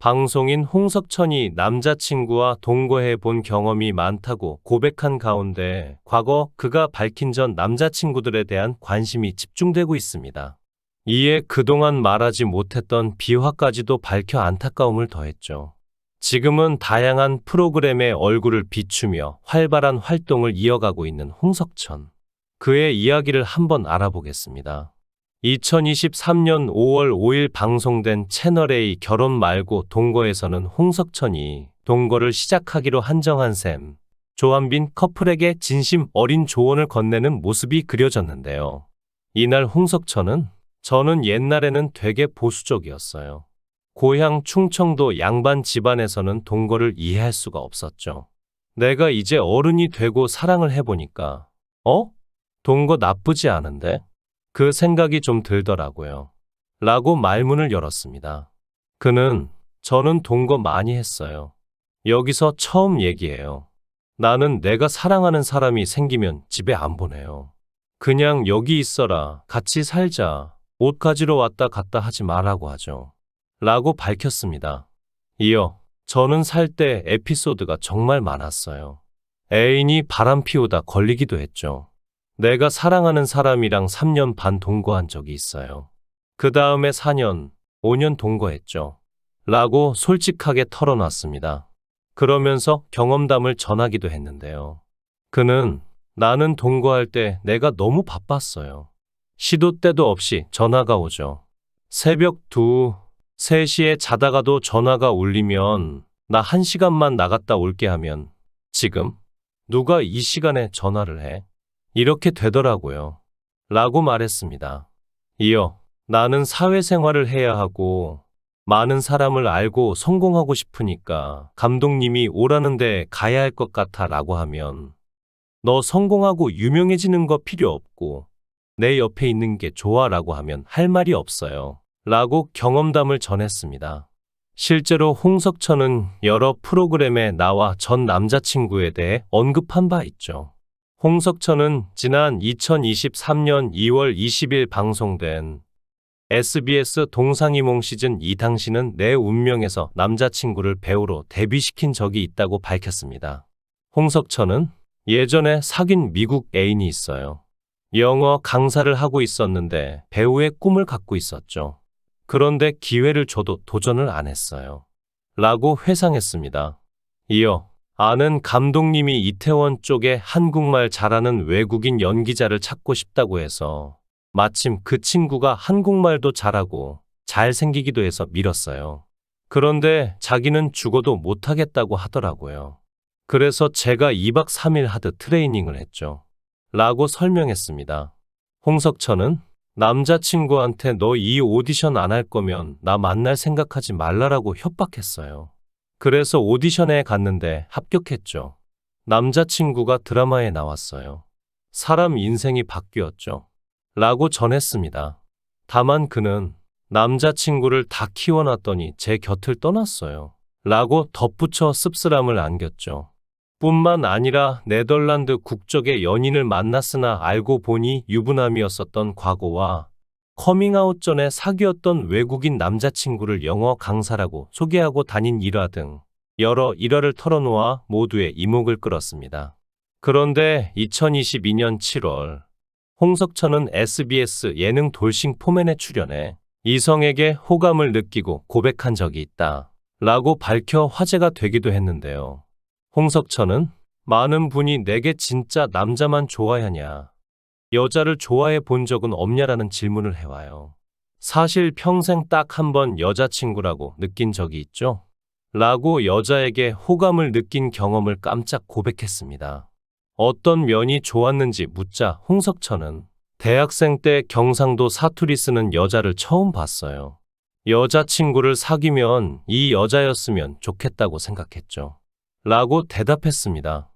방송인 홍석천이 남자친구와 동거해 본 경험이 많다고 고백한 가운데 과거 그가 밝힌 전 남자친구들에 대한 관심이 집중되고 있습니다. 이에 그동안 말하지 못했던 비화까지도 밝혀 안타까움을 더했죠. 지금은 다양한 프로그램에 얼굴을 비추며 활발한 활동을 이어가고 있는 홍석천. 그의 이야기를 한번 알아보겠습니다. 2023년 5월 5일 방송된 채널A 결혼 말고 동거에서는 홍석천이 동거를 시작하기로 한정한 셈, 조한빈 커플에게 진심 어린 조언을 건네는 모습이 그려졌는데요. 이날 홍석천은 저는 옛날에는 되게 보수적이었어요. 고향 충청도 양반 집안에서는 동거를 이해할 수가 없었죠. 내가 이제 어른이 되고 사랑을 해보니까 동거 나쁘지 않은데? 그 생각이 좀 들더라고요. 라고 말문을 열었습니다. 그는 저는 동거 많이 했어요. 여기서 처음 얘기해요. 나는 내가 사랑하는 사람이 생기면 집에 안 보내요. 그냥 여기 있어라, 같이 살자, 옷 가지러 왔다 갔다 하지 말라고 하죠. 라고 밝혔습니다. 이어 저는 살 때 에피소드가 정말 많았어요. 애인이 바람 피우다 걸리기도 했죠. 내가 사랑하는 사람이랑 3년 반 동거한 적이 있어요. 그 다음에 4년, 5년 동거했죠. 라고 솔직하게 털어놨습니다. 그러면서 경험담을 전하기도 했는데요. 그는 나는 동거할 때 내가 너무 바빴어요. 시도 때도 없이 전화가 오죠. 새벽 2, 3시에 자다가도 전화가 울리면 나 1시간만 나갔다 올게 하면 지금 누가 이 시간에 전화를 해? 이렇게 되더라고요. 라고 말했습니다. 이어 나는 사회생활을 해야 하고 많은 사람을 알고 성공하고 싶으니까 감독님이 오라는데 가야 할 것 같아 라고 하면 너 성공하고 유명해지는 거 필요 없고 내 옆에 있는 게 좋아 라고 하면 할 말이 없어요. 라고 경험담을 전했습니다. 실제로 홍석천은 여러 프로그램에 나와 전 남자친구에 대해 언급한 바 있죠. 홍석천은 지난 2023년 2월 20일 방송된 SBS 동상이몽 시즌 2 당신은 내 운명에서 남자친구를 배우로 데뷔시킨 적이 있다고 밝혔습니다. 홍석천은 예전에 사귄 미국 애인이 있어요. 영어 강사를 하고 있었는데 배우의 꿈을 갖고 있었죠. 그런데 기회를 줘도 도전을 안 했어요. 라고 회상했습니다. 이어 아는 감독님이 이태원 쪽에 한국말 잘하는 외국인 연기자를 찾고 싶다고 해서 마침 그 친구가 한국말도 잘하고 잘생기기도 해서 밀었어요. 그런데 자기는 죽어도 못하겠다고 하더라고요. 그래서 제가 2박 3일 하드 트레이닝을 했죠. 라고 설명했습니다. 홍석천은 남자친구한테 너 이 오디션 안 할 거면 나 만날 생각하지 말라라고 협박했어요. 그래서 오디션에 갔는데 합격했죠. 남자친구가 드라마에 나왔어요. 사람 인생이 바뀌었죠. 라고 전했습니다. 다만 그는 남자친구를 다 키워놨더니 제 곁을 떠났어요. 라고 덧붙여 씁쓸함을 안겼죠. 뿐만 아니라 네덜란드 국적의 연인을 만났으나 알고 보니 유부남이었었던 과거와 커밍아웃 전에 사귀었던 외국인 남자친구를 영어 강사라고 소개하고 다닌 일화 등 여러 일화를 털어놓아 모두의 이목을 끌었습니다. 그런데 2022년 7월 홍석천은 SBS 예능 돌싱 포맨에 출연해 이성에게 호감을 느끼고 고백한 적이 있다 라고 밝혀 화제가 되기도 했는데요. 홍석천은 많은 분이 내게 진짜 남자만 좋아하냐, 여자를 좋아해 본 적은 없냐라는 질문을 해와요. 사실 평생 딱 한 번 여자친구라고 느낀 적이 있죠? 라고 여자에게 호감을 느낀 경험을 깜짝 고백했습니다. 어떤 면이 좋았는지 묻자 홍석천은 대학생 때 경상도 사투리 쓰는 여자를 처음 봤어요. 여자친구를 사귀면 이 여자였으면 좋겠다고 생각했죠. 라고 대답했습니다.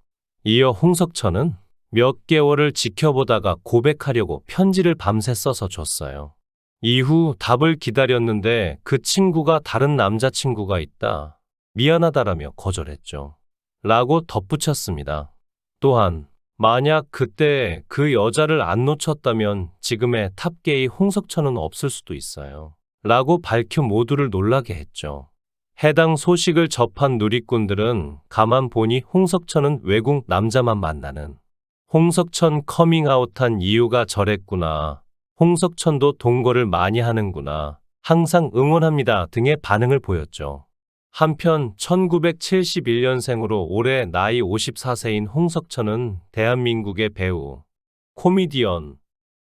이어 홍석천은 몇 개월을 지켜보다가 고백하려고 편지를 밤새 써서 줬어요. 이후 답을 기다렸는데 그 친구가 다른 남자친구가 있다. 미안하다라며 거절했죠. 라고 덧붙였습니다. 또한 만약 그때 그 여자를 안 놓쳤다면 지금의 탑게이 홍석천은 없을 수도 있어요. 라고 밝혀 모두를 놀라게 했죠. 해당 소식을 접한 누리꾼들은 가만 보니 홍석천은 외국 남자만 만나는, 홍석천 커밍아웃한 이유가 저랬구나, 홍석천도 동거를 많이 하는구나, 항상 응원합니다 등의 반응을 보였죠. 한편 1971년생으로 올해 나이 54세인 홍석천은 대한민국의 배우, 코미디언,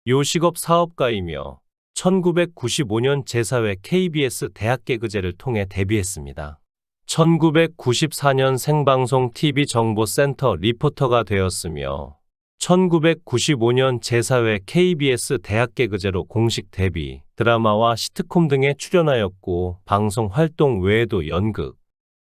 요식업 사업가이며 1995년 제4회 KBS 대학개그제를 통해 데뷔했습니다. 1994년 생방송 TV정보센터 리포터가 되었으며 1995년 제4회 KBS 대학개그제로 공식 데뷔, 드라마와 시트콤 등에 출연하였고 방송 활동 외에도 연극,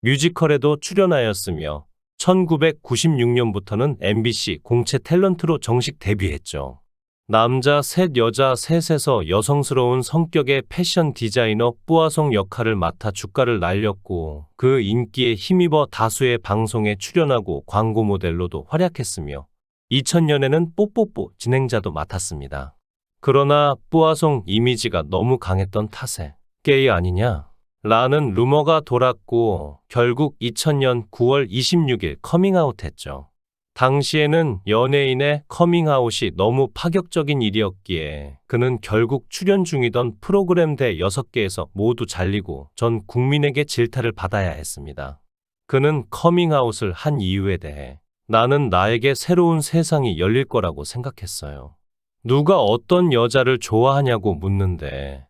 뮤지컬에도 출연하였으며 1996년부터는 MBC 공채 탤런트로 정식 데뷔했죠. 남자 셋 여자 셋에서 여성스러운 성격의 패션 디자이너 뿌아송 역할을 맡아 주가를 날렸고 그 인기에 힘입어 다수의 방송에 출연하고 광고 모델로도 활약했으며 2000년에는 뽀뽀뽀 진행자도 맡았습니다. 그러나 뿌아송 이미지가 너무 강했던 탓에 게이 아니냐? 라는 루머가 돌았고 결국 2000년 9월 26일 커밍아웃했죠. 당시에는 연예인의 커밍아웃이 너무 파격적인 일이었기에 그는 결국 출연 중이던 프로그램 대 6개에서 모두 잘리고 전 국민에게 질타를 받아야 했습니다. 그는 커밍아웃을 한 이유에 대해 나는 나에게 새로운 세상이 열릴 거라고 생각했어요. 누가 어떤 여자를 좋아하냐고 묻는데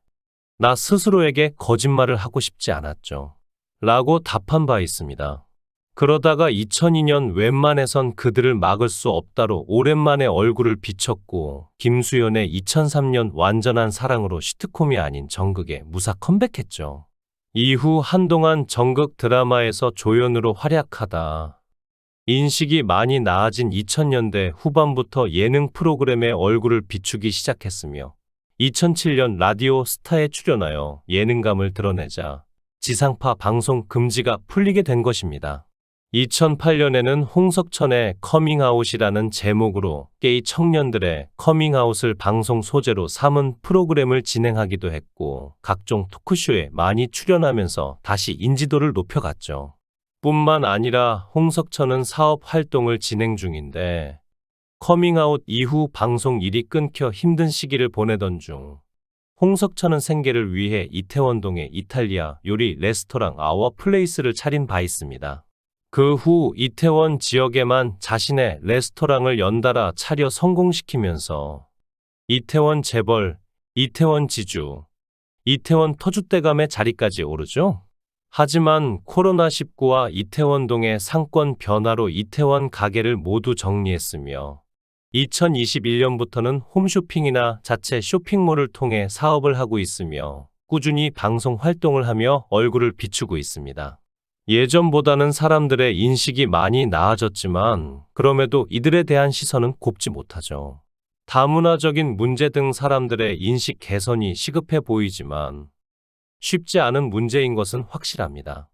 나 스스로에게 거짓말을 하고 싶지 않았죠. 라고 답한 바 있습니다. 그러다가 2002년 웬만해선 그들을 막을 수 없다로 오랜만에 얼굴을 비췄고 김수현의 2003년 완전한 사랑으로 시트콤이 아닌 정극에 무사 컴백했죠. 이후 한동안 정극 드라마에서 조연으로 활약하다 인식이 많이 나아진 2000년대 후반부터 예능 프로그램에 얼굴을 비추기 시작했으며 2007년 라디오 스타에 출연하여 예능감을 드러내자 지상파 방송 금지가 풀리게 된 것입니다. 2008년에는 홍석천의 커밍아웃이라는 제목으로 게이 청년들의 커밍아웃을 방송 소재로 삼은 프로그램을 진행하기도 했고 각종 토크쇼에 많이 출연하면서 다시 인지도를 높여갔죠. 뿐만 아니라 홍석천은 사업 활동을 진행 중인데 커밍아웃 이후 방송 일이 끊겨 힘든 시기를 보내던 중 홍석천은 생계를 위해 이태원동에 이탈리아 요리 레스토랑 아워 플레이스를 차린 바 있습니다. 그 후 이태원 지역에만 자신의 레스토랑을 연달아 차려 성공시키면서 이태원 재벌, 이태원 지주, 이태원 터줏대감의 자리까지 오르죠. 하지만 코로나19와 이태원동의 상권 변화로 이태원 가게를 모두 정리했으며 2021년부터는 홈쇼핑이나 자체 쇼핑몰을 통해 사업을 하고 있으며 꾸준히 방송 활동을 하며 얼굴을 비추고 있습니다. 예전보다는 사람들의 인식이 많이 나아졌지만 그럼에도 이들에 대한 시선은 곱지 못하죠. 다문화적인 문제 등 사람들의 인식 개선이 시급해 보이지만 쉽지 않은 문제인 것은 확실합니다.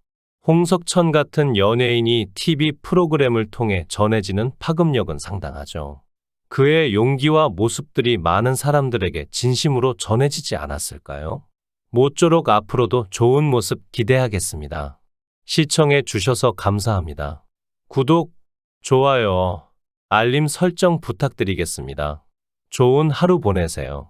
홍석천 같은 연예인이 TV 프로그램을 통해 전해지는 파급력은 상당하죠. 그의 용기와 모습들이 많은 사람들에게 진심으로 전해지지 않았을까요? 모쪼록 앞으로도 좋은 모습 기대하겠습니다. 시청해 주셔서 감사합니다. 구독, 좋아요, 알림 설정 부탁드리겠습니다. 좋은 하루 보내세요.